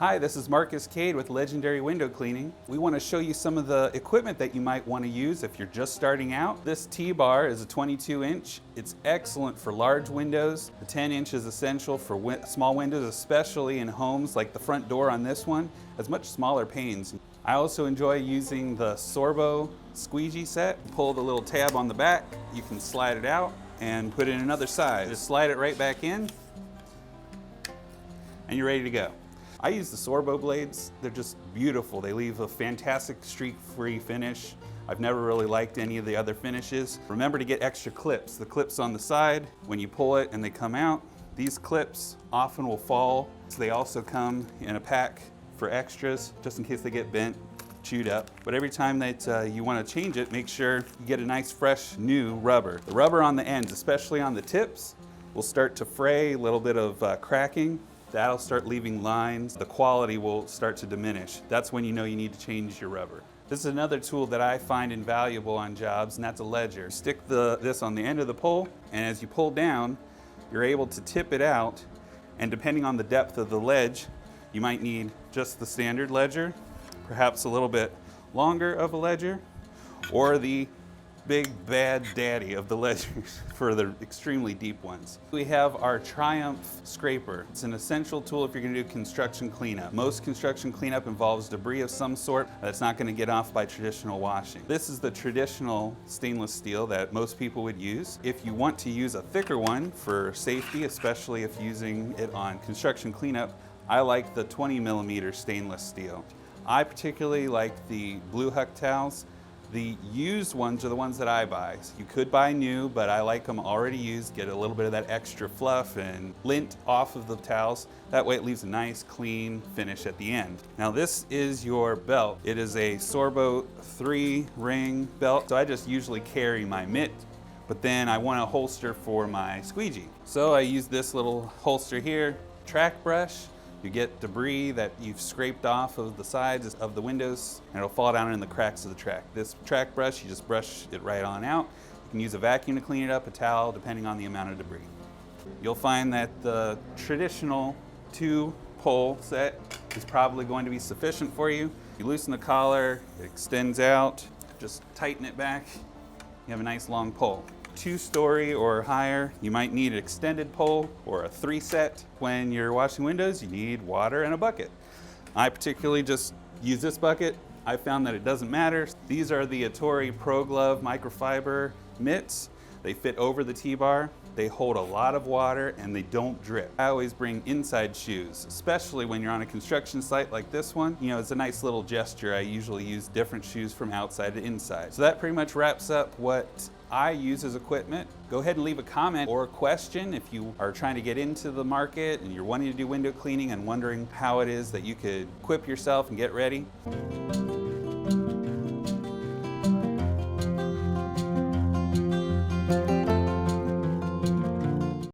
Hi, this is Marcus Cade with Legendary Window Cleaning. We want to show you some of the equipment that you might want to use if you're just starting out. This T-bar is a 22-inch. It's excellent for large windows. The 10-inch is essential for small windows, especially in homes like the front door on this one, has much smaller panes. I also enjoy using the Sorbo squeegee set. Pull the little tab on the back, you can slide it out and put in another side. Just slide it right back in and you're ready to go. I use the Sorbo blades. They're just beautiful. They leave a fantastic streak-free finish. I've never really liked any of the other finishes. Remember to get extra clips. The clips on the side, when you pull it and they come out, these clips often will fall. So they also come in a pack for extras, just in case they get bent, chewed up. But every time that you want to change it, make sure you get a nice, fresh, new rubber. The rubber on the ends, especially on the tips, will start to fray, a little bit of cracking. That'll start leaving lines. The quality will start to diminish. That's when you know you need to change your rubber. This is another tool that I find invaluable on jobs, and that's a ledger. Stick this on the end of the pole, and as you pull down, you're able to tip it out, and depending on the depth of the ledge, you might need just the standard ledger, perhaps a little bit longer of a ledger, or the big bad daddy of the ledgers for the extremely deep ones. We have our Triumph scraper. It's an essential tool if you're going to do construction cleanup. Most construction cleanup involves debris of some sort that's not going to get off by traditional washing. This is the traditional stainless steel that most people would use. If you want to use a thicker one for safety, especially if using it on construction cleanup, I like the 20mm stainless steel. I particularly like the Blue Huck towels. The used ones are the ones that I buy. You could buy new, but I like them already used. Get a little bit of that extra fluff and lint off of the towels. That way it leaves a nice, clean finish at the end. Now this is your belt. It is a Sorbo 3-ring belt. So I just usually carry my mitt, but then I want a holster for my squeegee. So I use this little holster here, track brush. You get debris that you've scraped off of the sides of the windows, and it'll fall down in the cracks of the track. This track brush, you just brush it right on out. You can use a vacuum to clean it up, a towel, depending on the amount of debris. You'll find that the traditional 2-pole set is probably going to be sufficient for you. You loosen the collar, it extends out, just tighten it back, you have a nice long pole. 2-story or higher, you might need an extended pole or a 3-set. When you're washing windows, you need water and a bucket. I particularly just use this bucket. I found that it doesn't matter. These are the Introductory Pro Glove microfiber mitts. They fit over the T-bar. They hold a lot of water and they don't drip. I always bring inside shoes, especially when you're on a construction site like this one. You know, it's a nice little gesture. I usually use different shoes from outside to inside. So that pretty much wraps up what I use as equipment. Go ahead and leave a comment or a question if you are trying to get into the market and you're wanting to do window cleaning and wondering how it is that you could equip yourself and get ready.